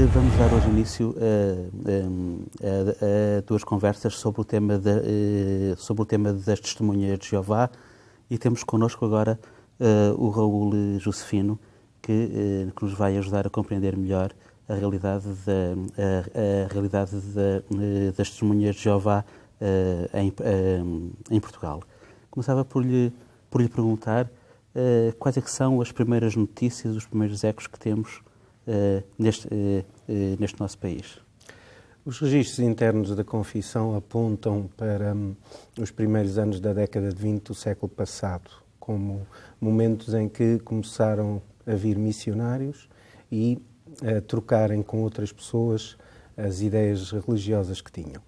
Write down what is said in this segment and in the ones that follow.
Vamos dar hoje início a duas conversas sobre o tema das testemunhas de Jeová, e temos connosco agora o Raul Josefino, que nos vai ajudar a compreender melhor a realidade das testemunhas de Jeová em Portugal. Começava por lhe perguntar quais é que são as primeiras notícias, os primeiros ecos que temos neste nosso país. Os registros internos da Confissão apontam para os primeiros anos da década de 20 do século passado, como momentos em que começaram a vir missionários e a trocarem com outras pessoas as ideias religiosas que tinham.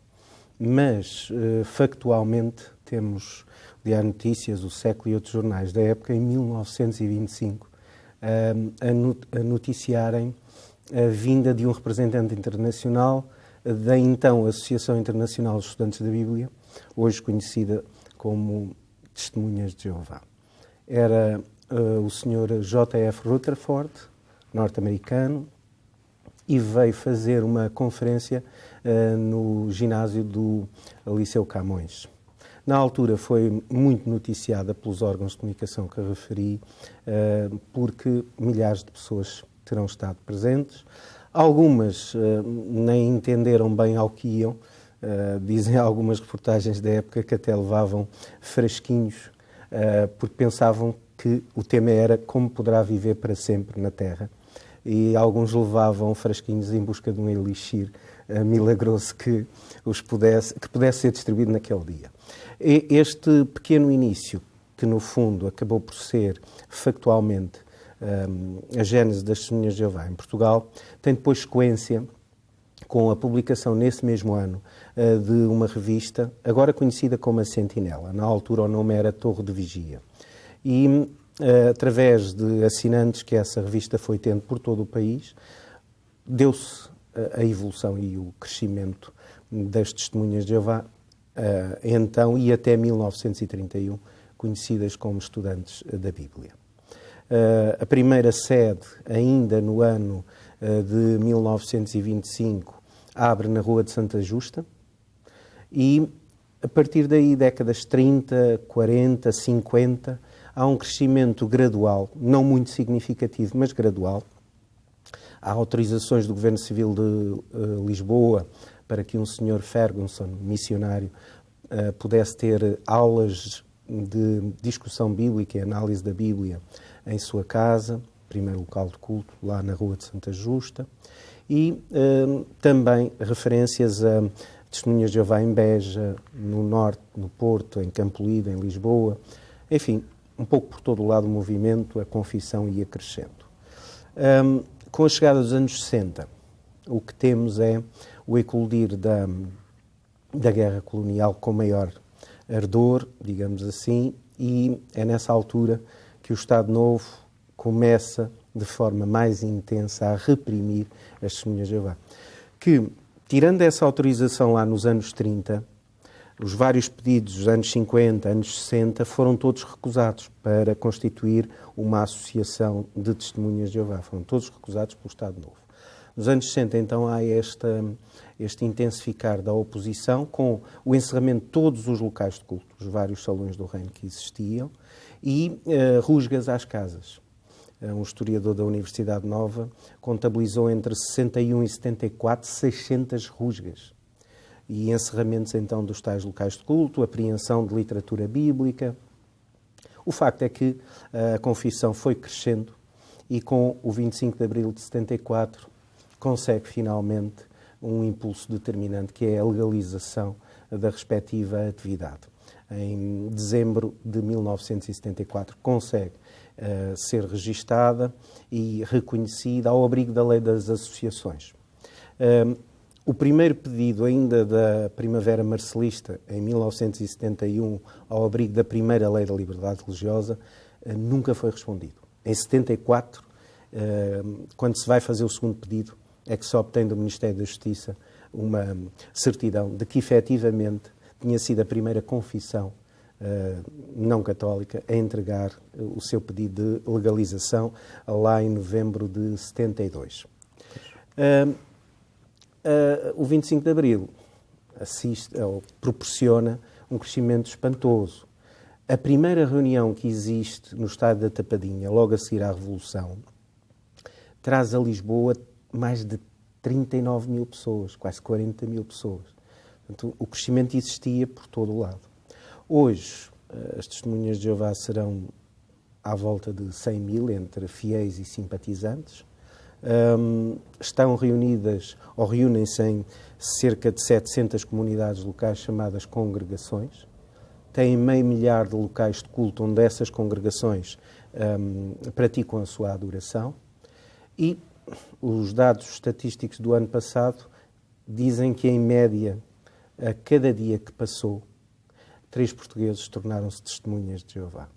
Mas, factualmente, temos o Diário de Notícias, o Século e outros jornais da época, em 1925, a noticiarem a vinda de um representante internacional da então Associação Internacional dos Estudantes da Bíblia, hoje conhecida como Testemunhas de Jeová. Era o Sr. J.F. Rutherford, norte-americano, e veio fazer uma conferência no ginásio do Liceu Camões. Na altura foi muito noticiada pelos órgãos de comunicação que referi, porque milhares de pessoas terão estado presentes. Algumas nem entenderam bem ao que iam. Dizem algumas reportagens da época que até levavam frasquinhos, porque pensavam que o tema era como poderá viver para sempre na Terra. E alguns levavam frasquinhos em busca de um elixir milagroso que pudesse ser distribuído naquele dia. Este pequeno início, que no fundo acabou por ser factualmente a gênese das Testemunhas de Jeová em Portugal, tem depois sequência com a publicação nesse mesmo ano de uma revista, agora conhecida como a Sentinela. Na altura o nome era Torre de Vigia. E através de assinantes que essa revista foi tendo por todo o país, deu-se a evolução e o crescimento das Testemunhas de Jeová, então e até 1931, conhecidas como Estudantes da Bíblia. A primeira sede, ainda no ano de 1925, abre na Rua de Santa Justa e, a partir daí, décadas 30, 40, 50, há um crescimento gradual, não muito significativo, mas gradual. Há autorizações do Governo Civil de Lisboa para que um senhor Ferguson, missionário, pudesse ter aulas de discussão bíblica e análise da Bíblia em sua casa, primeiro local de culto, lá na Rua de Santa Justa, e também referências a Testemunhas de Jeová em Beja, no Norte, no Porto, em Campolide, em Lisboa, enfim, um pouco por todo o lado o movimento, a confissão ia crescendo. Com a chegada dos anos 60, o que temos é o eclodir da guerra colonial com maior ardor, digamos assim, e é nessa altura que o Estado Novo começa de forma mais intensa a reprimir as Testemunhas de Jeová. Que, tirando essa autorização lá nos anos 30, os vários pedidos dos anos 50, anos 60, foram todos recusados para constituir uma associação de Testemunhas de Jeová. Foram todos recusados pelo Estado Novo. Nos anos 60, então, há este intensificar da oposição, com o encerramento de todos os locais de culto, os vários salões do reino que existiam, e rusgas às casas. Um historiador da Universidade Nova contabilizou entre 61 e 74 600 rusgas. E encerramentos, então, dos tais locais de culto, apreensão de literatura bíblica. O facto é que a confissão foi crescendo e, com o 25 de abril de 74, consegue finalmente um impulso determinante, que é a legalização da respectiva atividade. Em dezembro de 1974, consegue ser registada e reconhecida ao abrigo da lei das associações. O primeiro pedido, ainda da Primavera Marcelista, em 1971, ao abrigo da primeira lei da liberdade religiosa, nunca foi respondido. Em 74, quando se vai fazer o segundo pedido, é que se obtém do Ministério da Justiça uma certidão de que, efetivamente, tinha sido a primeira confissão não católica a entregar o seu pedido de legalização lá em novembro de 72. O 25 de Abril proporciona um crescimento espantoso. A primeira reunião que existe no estádio da Tapadinha, logo a seguir à Revolução, traz a Lisboa mais de 39 mil pessoas, quase 40 mil pessoas. Portanto, o crescimento existia por todo o lado. Hoje, as testemunhas de Jeová serão à volta de 100 mil, entre fiéis e simpatizantes. Estão reunidas, ou reúnem-se em cerca de 700 comunidades locais chamadas congregações. Têm meio milhar de locais de culto onde essas congregações praticam a sua adoração. E os dados estatísticos do ano passado dizem que, em média, a cada dia que passou, 3 portugueses tornaram-se testemunhas de Jeová.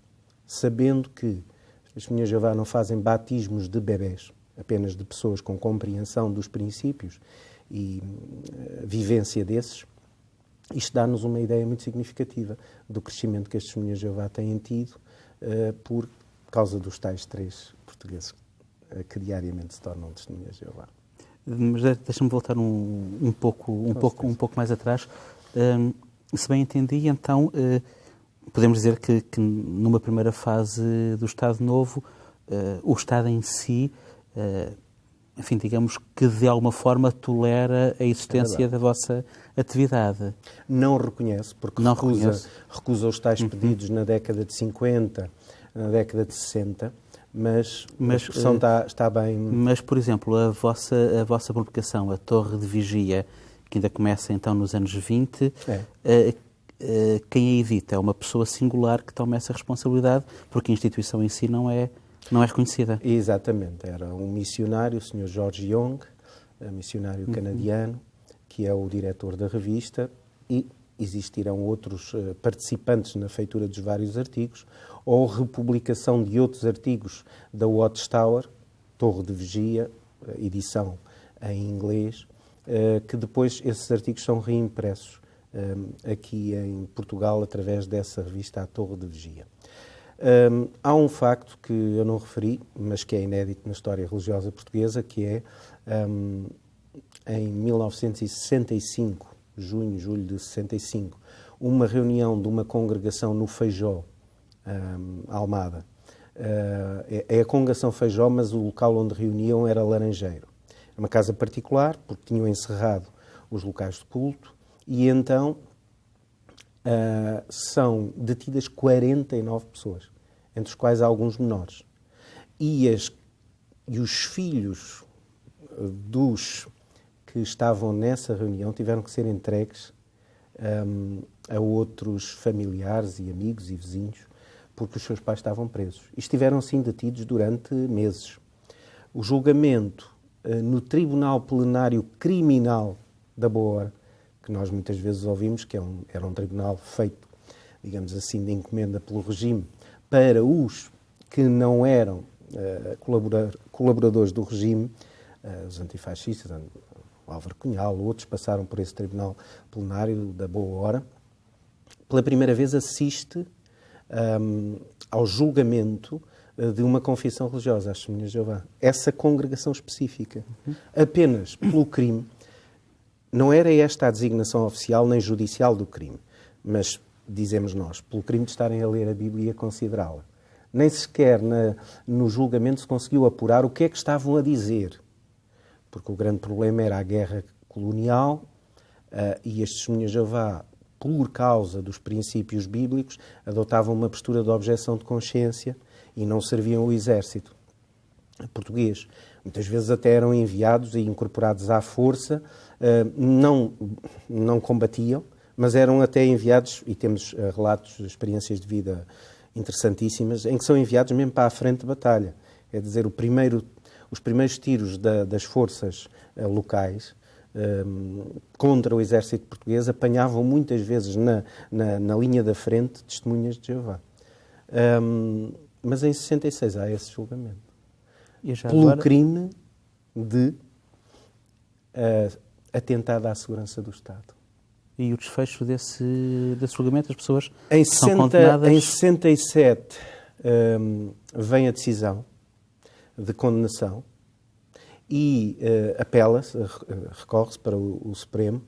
Sabendo que as testemunhas de Jeová não fazem batismos de bebés, apenas de pessoas com compreensão dos princípios e vivência desses, isto dá-nos uma ideia muito significativa do crescimento que as testemunhas de Jeová têm tido por causa dos tais 3 portugueses que diariamente se tornam testemunhas de Jeová. Mas deixa-me voltar um pouco mais atrás. Se bem entendi, então, podemos dizer que numa primeira fase do Estado Novo, o Estado em si, enfim, digamos que de alguma forma tolera a existência da vossa atividade. Não reconhece, porque recusa os tais pedidos na década de 50, na década de 60, mas a expressão está bem... Mas, por exemplo, a vossa publicação, a Torre de Vigia, que ainda começa então nos anos 20, quem a edita é uma pessoa singular que toma essa responsabilidade, porque a instituição em si não é reconhecida. Exatamente. Era um missionário, o Sr. George Young, missionário canadiano, que é o diretor da revista, e existirão outros participantes na feitura dos vários artigos, ou republicação de outros artigos da Watchtower, Torre de Vigia, edição em inglês, que depois esses artigos são reimpressos aqui em Portugal através dessa revista, A Torre de Vigia. Há um facto que eu não referi, mas que é inédito na história religiosa portuguesa, que é em 1965, julho de 65, uma reunião de uma congregação no Feijó, Almada. É a congregação Feijó, mas o local onde reuniam era Laranjeiro. É uma casa particular, porque tinham encerrado os locais de culto, e então são detidas 49 pessoas, entre os quais há alguns menores. E os filhos dos que estavam nessa reunião tiveram que ser entregues a outros familiares e amigos e vizinhos, porque os seus pais estavam presos. E estiveram, assim, detidos durante meses. O julgamento no Tribunal Plenário Criminal da Boa Hora, que nós muitas vezes ouvimos que era um tribunal feito, digamos assim, de encomenda pelo regime, para os que não eram colaboradores do regime, os antifascistas, o Álvaro Cunhal, outros passaram por esse Tribunal Plenário da Boa Hora. Pela primeira vez assiste ao julgamento de uma confissão religiosa, as Testemunhas de Jeová. Essa congregação específica, apenas pelo crime. Não era esta a designação oficial nem judicial do crime, mas, dizemos nós, pelo crime de estarem a ler a Bíblia e a considerá-la. Nem sequer no julgamento se conseguiu apurar o que é que estavam a dizer, porque o grande problema era a guerra colonial e as Testemunhas de Jeová, por causa dos princípios bíblicos, adotavam uma postura de objeção de consciência e não serviam o exército português. Muitas vezes até eram enviados e incorporados à força, não combatiam, mas eram até enviados, e temos relatos, experiências de vida interessantíssimas, em que são enviados mesmo para a frente de batalha. É dizer, os primeiros tiros das forças locais contra o exército português apanhavam muitas vezes na linha da frente testemunhas de Jeová. Mas em 66 há esse julgamento. Pelo crime de atentado à segurança do Estado. E o desfecho desse julgamento, as pessoas são condenadas... Em 67 vem a decisão de condenação e apela-se, recorre-se para o Supremo,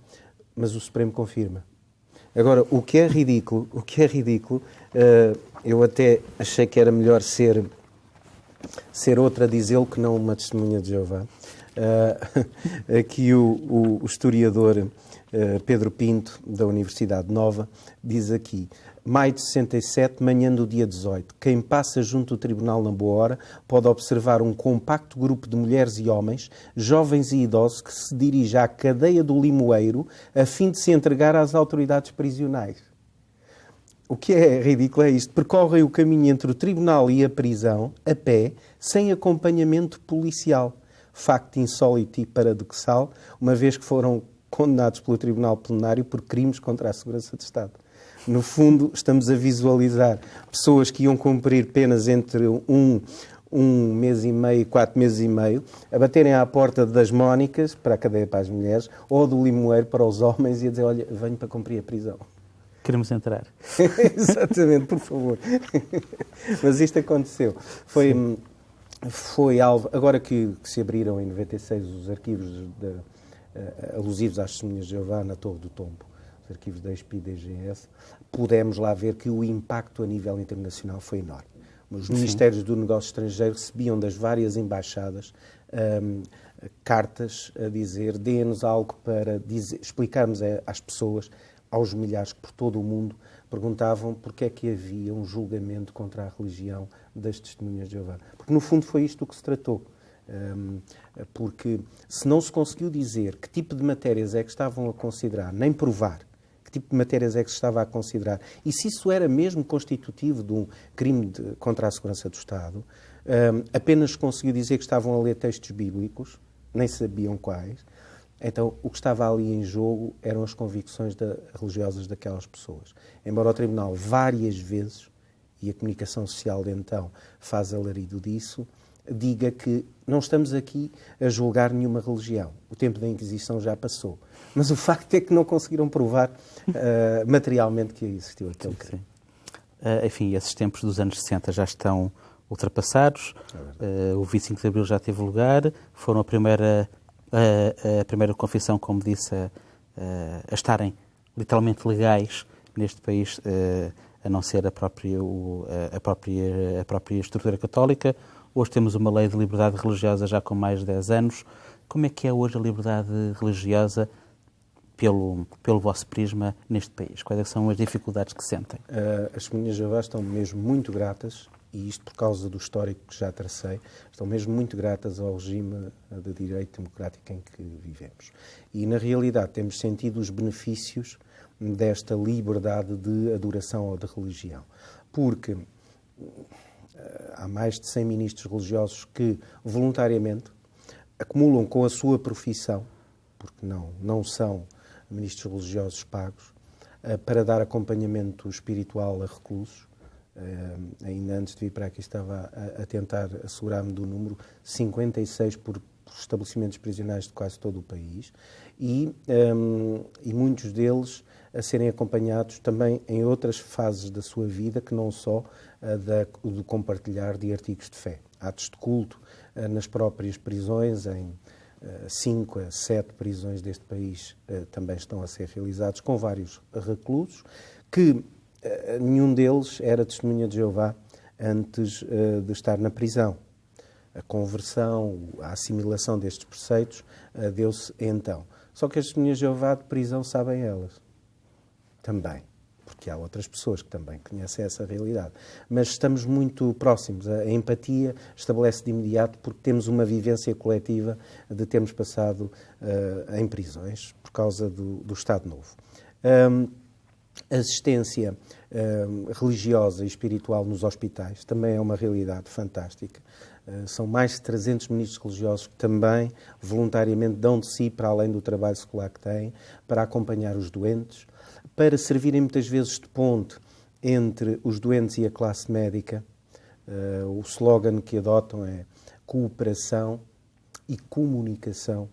mas o Supremo confirma. Agora, o que é ridículo, eu até achei que era melhor ser outra a dizê-lo que não uma testemunha de Jeová. Aqui o historiador Pedro Pinto, da Universidade Nova, diz aqui: maio de 67, manhã do dia 18. Quem passa junto ao tribunal na boa hora pode observar um compacto grupo de mulheres e homens, jovens e idosos, que se dirige à cadeia do Limoeiro a fim de se entregar às autoridades prisionais. O que é ridículo é isto. Percorrem o caminho entre o tribunal e a prisão, a pé, sem acompanhamento policial. Facto insólito e paradoxal, uma vez que foram condenados pelo Tribunal Plenário por crimes contra a segurança de Estado. No fundo, estamos a visualizar pessoas que iam cumprir penas entre um mês e meio e 4 meses e meio, a baterem à porta das Mónicas, para a cadeia para as mulheres, ou do Limoeiro para os homens, e a dizer: olha, venho para cumprir a prisão. Queremos entrar. Exatamente, por favor. Mas isto aconteceu. Foi alvo, agora que se abriram em 96 os arquivos alusivos às testemunhas de Jeová na Torre do Tombo, os arquivos da ESPI e da IGS, pudemos lá ver que o impacto a nível internacional foi enorme. Os Ministérios do Negócio Estrangeiro recebiam das várias embaixadas cartas a dizer: dê-nos algo para explicarmos às pessoas, aos milhares que por todo o mundo perguntavam porque é que havia um julgamento contra a religião das testemunhas de Jeová. Porque, no fundo, foi isto que se tratou. Porque se não se conseguiu dizer que tipo de matérias é que estavam a considerar, nem provar que tipo de matérias é que se estava a considerar, e se isso era mesmo constitutivo de um crime contra a segurança do Estado, apenas se conseguiu dizer que estavam a ler textos bíblicos, nem sabiam quais. Então, o que estava ali em jogo eram as convicções religiosas daquelas pessoas. Embora o Tribunal várias vezes, e a comunicação social de então faz alarido disso, diga que não estamos aqui a julgar nenhuma religião. O tempo da Inquisição já passou. Mas o facto é que não conseguiram provar materialmente que existiu aquele crime. Enfim, esses tempos dos anos 60 já estão ultrapassados. O 25 de Abril já teve lugar. Foram a primeira confissão, como disse, a estarem literalmente legais neste país, a não ser a própria estrutura católica. Hoje temos uma lei de liberdade religiosa já com mais de 10 anos. Como é que é hoje a liberdade religiosa pelo vosso prisma neste país? Quais são as dificuldades que sentem? As testemunhas de Jeová estão mesmo muito gratas, e isto por causa do histórico que já tracei, estão mesmo muito gratas ao regime de direito democrático em que vivemos. E, na realidade, temos sentido os benefícios desta liberdade de adoração ou de religião. Porque há mais de 100 ministros religiosos que, voluntariamente, acumulam com a sua profissão, porque não são ministros religiosos pagos, para dar acompanhamento espiritual a reclusos. Ainda antes de vir para aqui estava a tentar assegurar-me do número, 56 por estabelecimentos prisionais de quase todo o país, e muitos deles a serem acompanhados também em outras fases da sua vida, que não só do compartilhar de artigos de fé. Atos de culto nas próprias prisões, em 5 a 7 prisões deste país também estão a ser realizados com vários reclusos, que nenhum deles era testemunha de Jeová antes de estar na prisão. A conversão, a assimilação destes preceitos deu-se então. Só que as testemunhas de Jeová de prisão sabem elas também, porque há outras pessoas que também conhecem essa realidade. Mas estamos muito próximos. A empatia estabelece de imediato porque temos uma vivência coletiva de termos passado em prisões por causa do Estado Novo. A assistência religiosa e espiritual nos hospitais também é uma realidade fantástica. São mais de 300 ministros religiosos que também voluntariamente dão de si para além do trabalho secular que têm, para acompanhar os doentes, para servirem muitas vezes de ponte entre os doentes e a classe médica. O slogan que adotam é cooperação e comunicação,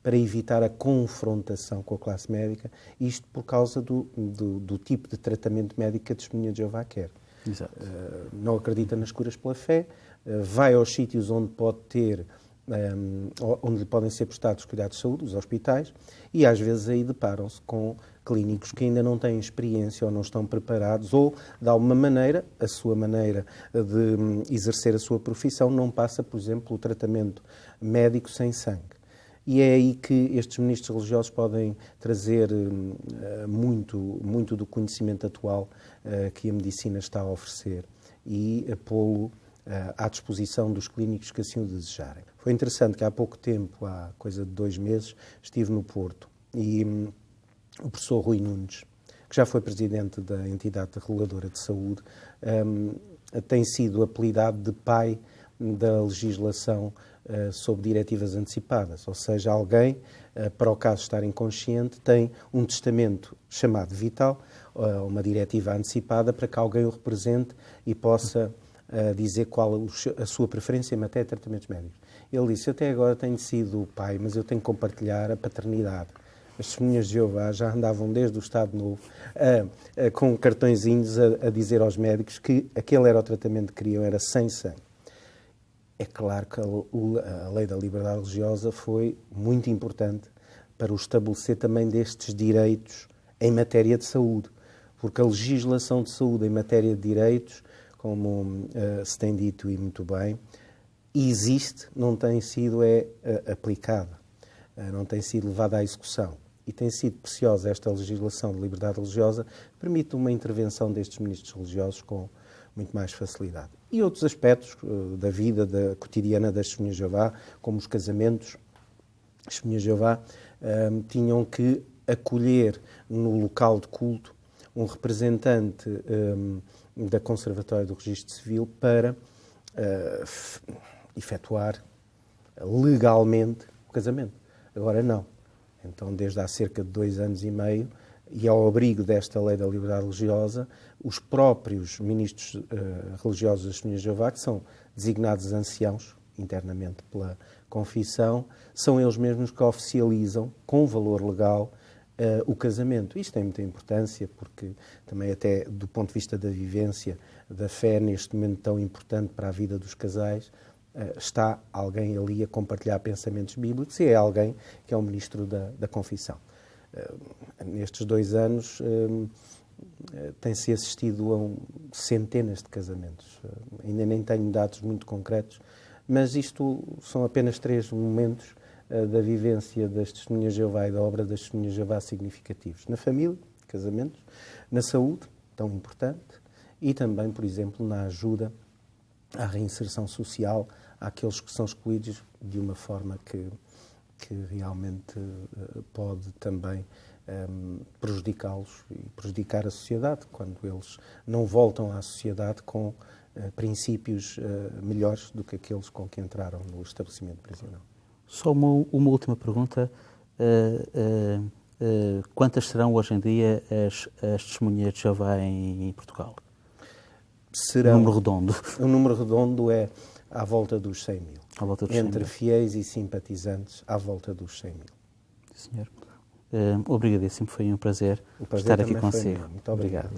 para evitar a confrontação com a classe médica, isto por causa do tipo de tratamento médico que a testemunha de Jeová quer. Exato. Não acredita nas curas pela fé, vai aos sítios onde pode ter onde podem ser prestados cuidados de saúde, os hospitais, e às vezes aí deparam-se com clínicos que ainda não têm experiência ou não estão preparados, ou, de alguma maneira, a sua maneira de exercer a sua profissão não passa, por exemplo, o tratamento médico sem sangue. E é aí que estes ministros religiosos podem trazer muito do conhecimento atual que a medicina está a oferecer e pô-lo à disposição dos clínicos que assim o desejarem. Foi interessante que há pouco tempo, há coisa de 2 meses, estive no Porto e o professor Rui Nunes, que já foi presidente da entidade reguladora de saúde, tem sido apelidado de pai da legislação sobre diretivas antecipadas, ou seja, alguém, para o caso de estar inconsciente, tem um testamento chamado vital, uma diretiva antecipada, para que alguém o represente e possa dizer qual a sua preferência em matéria de tratamentos médicos. Ele disse: até agora tenho sido pai, mas eu tenho que compartilhar a paternidade. As testemunhas de Jeová já andavam desde o Estado Novo com cartõezinhos a dizer aos médicos que aquele era o tratamento que queriam, era sem sangue. É claro que a lei da liberdade religiosa foi muito importante para o estabelecer também destes direitos em matéria de saúde, porque a legislação de saúde em matéria de direitos, como se tem dito e muito bem, existe, não tem sido aplicada, não tem sido levada à execução. E tem sido preciosa esta legislação de liberdade religiosa, que permite uma intervenção destes ministros religiosos com muito mais facilidade. E outros aspectos da vida cotidiana das Testemunhas de Jeová, como os casamentos. As Testemunhas de Jeová tinham que acolher no local de culto um representante da Conservatória do Registro Civil para efetuar legalmente o casamento. Agora não. Então, desde há cerca de 2 anos e meio, e ao abrigo desta lei da liberdade religiosa, os próprios ministros religiosos das Testemunhas de Jeová, que são designados anciãos internamente pela confissão, são eles mesmos que oficializam, com valor legal, o casamento. Isto tem muita importância, porque também até do ponto de vista da vivência, da fé, neste momento tão importante para a vida dos casais, está alguém ali a compartilhar pensamentos bíblicos e é alguém que é o ministro da confissão. Nestes 2 anos tem-se assistido a centenas de casamentos. Ainda nem tenho dados muito concretos, mas isto são apenas 3 momentos da vivência das Testemunhas de Jeová e da obra das Testemunhas de Jeová significativos. Na família, casamentos, na saúde, tão importante, e também, por exemplo, na ajuda à reinserção social àqueles que são excluídos de uma forma que realmente pode também prejudicá-los e prejudicar a sociedade, quando eles não voltam à sociedade com princípios melhores do que aqueles com que entraram no estabelecimento prisional. Só uma última pergunta. Quantas serão hoje em dia as Testemunhas de Jeová em Portugal? Serão, um número redondo. O número redondo é à volta dos 100 mil. À volta dos Entre 100 mil. fiéis e simpatizantes, à volta dos 100 mil. Senhor. Obrigadíssimo, foi um prazer O prazer estar aqui também foi consigo. meu. Muito obrigado.